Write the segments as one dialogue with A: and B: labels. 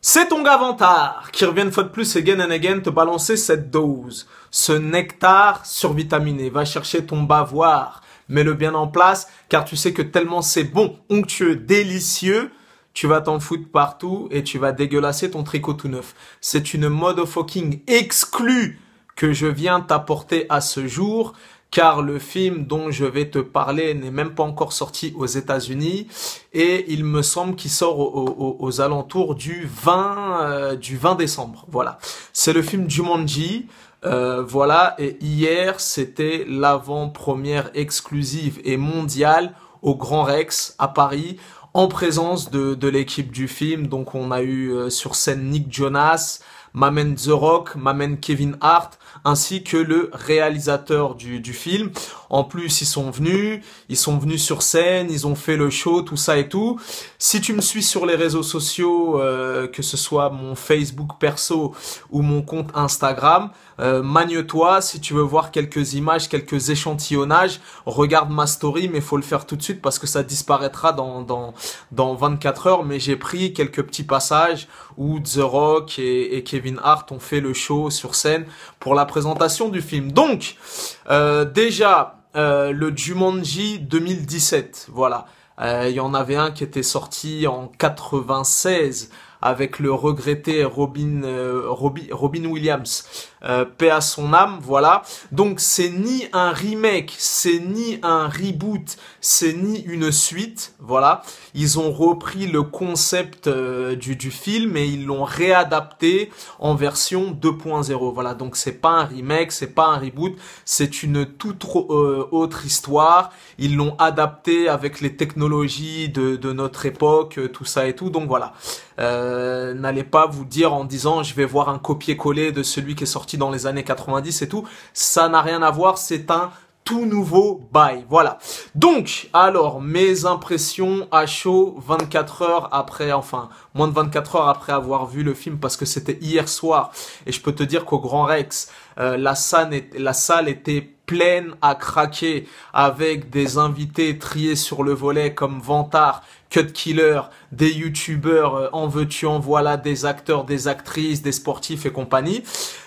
A: C'est ton gars Vantard qui revient une fois de plus again and again te balancer cette dose, ce nectar survitaminé. Va chercher ton bavoir, mets-le bien en place car tu sais que tellement c'est bon, onctueux, délicieux, tu vas t'en foutre partout et tu vas dégueulasser ton tricot tout neuf. C'est une motherfucking exclue que je viens t'apporter à ce jour. Car le film dont je vais te parler n'est même pas encore sorti aux États-Unis et il me semble qu'il sort aux alentours du 20 décembre. Voilà, c'est le film Jumanji. Voilà, et hier c'était l'avant-première exclusive et mondiale au Grand Rex à Paris en présence de l'équipe du film. Donc on a eu sur scène Nick Jonas, ma main The Rock, ma main Kevin Hart, ainsi que le réalisateur du film. En plus, ils sont venus sur scène, ils ont fait le show, tout ça et tout. Si tu me suis sur les réseaux sociaux, que ce soit mon Facebook perso ou mon compte Instagram, magne-toi, si tu veux voir quelques images, quelques échantillonnages, regarde ma story, mais faut le faire tout de suite parce que ça disparaîtra dans 24 heures. Mais j'ai pris quelques petits passages où The Rock et Kevin Hart ont fait le show sur scène pour la présentation du film. Donc, déjà, le Jumanji 2017, voilà. Il y en avait un qui était sorti en 96 avec le regretté Robin Williams, paix à son âme, voilà. Donc c'est ni un remake, c'est ni un reboot, c'est ni une suite, voilà. Ils ont repris le concept du film et ils l'ont réadapté en version 2.0, voilà. Donc c'est pas un remake, c'est pas un reboot, c'est une toute autre histoire. Ils l'ont adapté avec les technologies de notre époque, tout ça et tout, donc voilà. N'allez pas vous dire en disant je vais voir un copier-coller de celui qui est sorti dans les années 90 et tout, ça n'a rien à voir, c'est un tout nouveau bail, voilà. Donc, alors, mes impressions à chaud 24 heures après, enfin, moins de 24 heures après avoir vu le film parce que c'était hier soir et je peux te dire qu'au Grand Rex, la salle était pleine à craquer avec des invités triés sur le volet comme Vantard, Cut Killer, des youtubeurs, en veux-tu, en voilà, des acteurs, des actrices, des sportifs et compagnie.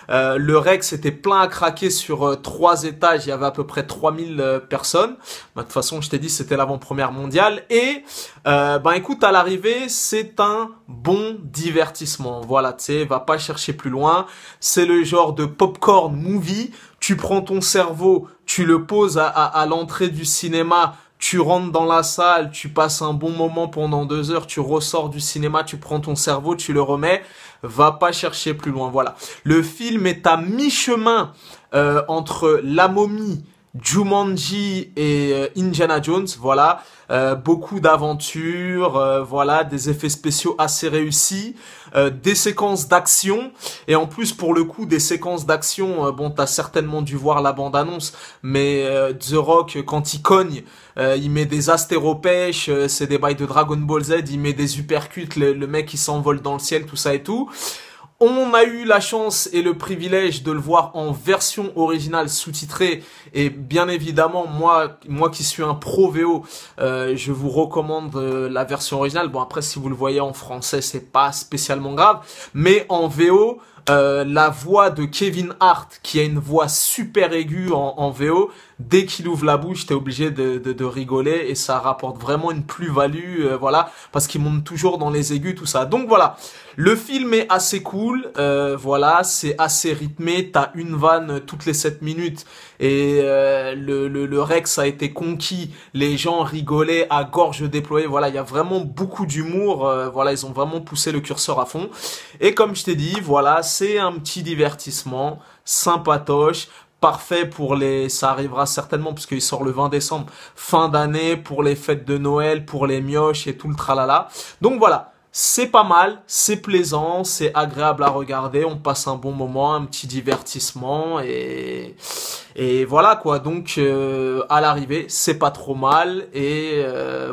A: Le Rex était plein à craquer sur 3 étages, il y avait à peu près 3000 personnes. De toute façon, je t'ai dit, c'était l'avant-première mondiale. Et, écoute, à l'arrivée, c'est un bon divertissement. Voilà, tu sais, va pas chercher plus loin. C'est le genre de popcorn movie. Tu prends ton cerveau, tu le poses à l'entrée du cinéma, tu rentres dans la salle, tu passes un bon moment pendant 2 heures, tu ressors du cinéma, tu prends ton cerveau, tu le remets, va pas chercher plus loin, voilà. Le film est à mi-chemin entre La Momie, Jumanji et Indiana Jones, voilà. Beaucoup d'aventures, voilà, des effets spéciaux assez réussis, des séquences d'action et en plus pour le coup des séquences d'action, bon t'as certainement dû voir la bande-annonce, mais The Rock quand il cogne, il met des astéropèches, c'est des bails de Dragon Ball Z, il met des uppercuts, le mec il s'envole dans le ciel, tout ça et tout. On a eu la chance et le privilège de le voir en version originale sous-titrée et bien évidemment moi qui suis un pro VO, je vous recommande la version originale. Bon après si vous le voyez en français c'est pas spécialement grave, mais en VO la voix de Kevin Hart qui a une voix super aiguë en VO, dès qu'il ouvre la bouche t'es obligé de rigoler et ça rapporte vraiment une plus-value, voilà, parce qu'il monte toujours dans les aigus, tout ça. Donc voilà, le film est assez cool, voilà, c'est assez rythmé, t'as une vanne toutes les 7 minutes et le Rex a été conquis, les gens rigolaient à gorge déployée, voilà, il y a vraiment beaucoup d'humour, voilà, ils ont vraiment poussé le curseur à fond. Et comme je t'ai dit, voilà, c'est un petit divertissement sympatoche, parfait pour ça arrivera certainement parce qu'il sort le 20 décembre, fin d'année, pour les fêtes de Noël, pour les mioches et tout le tralala. Donc voilà, c'est pas mal, c'est plaisant, c'est agréable à regarder, on passe un bon moment, un petit divertissement et voilà quoi. Donc à l'arrivée, c'est pas trop mal et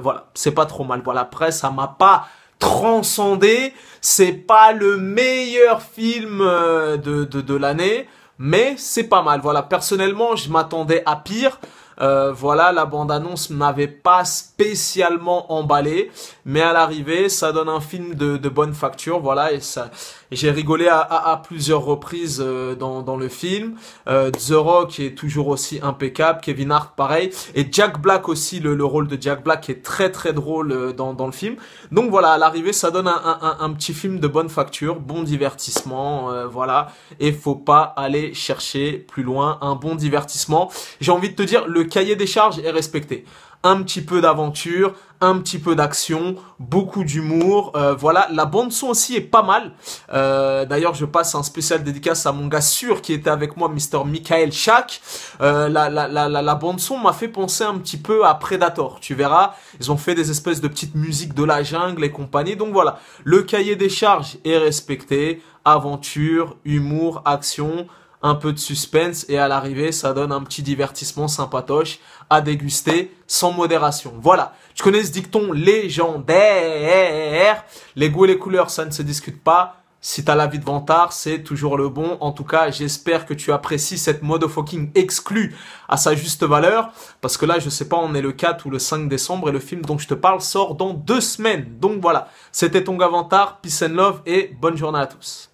A: voilà, c'est pas trop mal. Voilà, après ça m'a pas transcendé, c'est pas le meilleur film de l'année, mais c'est pas mal. Voilà, personnellement, je m'attendais à pire. Voilà, la bande-annonce m'avait pas spécialement emballé, mais à l'arrivée, ça donne un film de bonne facture, voilà, et ça, j'ai rigolé à plusieurs reprises dans le film. The Rock est toujours aussi impeccable, Kevin Hart pareil, et Jack Black aussi, le rôle de Jack Black est très très drôle dans le film. Donc voilà, à l'arrivée, ça donne un petit film de bonne facture, bon divertissement, voilà, et faut pas aller chercher plus loin, un bon divertissement. J'ai envie de te dire, le cahier des charges est respecté. Un petit peu d'aventure, un petit peu d'action, beaucoup d'humour. Voilà, la bande son aussi est pas mal. D'ailleurs, je passe un spécial dédicace à mon gars sûr qui était avec moi, Mr. Michael Shaq. La bande son m'a fait penser un petit peu à Predator. Tu verras, ils ont fait des espèces de petites musiques de la jungle et compagnie. Donc voilà, le cahier des charges est respecté. Aventure, humour, action, un peu de suspense et à l'arrivée, ça donne un petit divertissement sympatoche à déguster sans modération. Voilà, tu connais ce dicton légendaire. Les goûts et les couleurs, ça ne se discute pas. Si t'as l'avis de Vantard, c'est toujours le bon. En tout cas, j'espère que tu apprécies cette motherfucking exclue à sa juste valeur. Parce que là, je sais pas, on est le 4 ou le 5 décembre et le film dont je te parle sort dans 2 semaines. Donc voilà, c'était ton gars Vantard, peace and love et bonne journée à tous.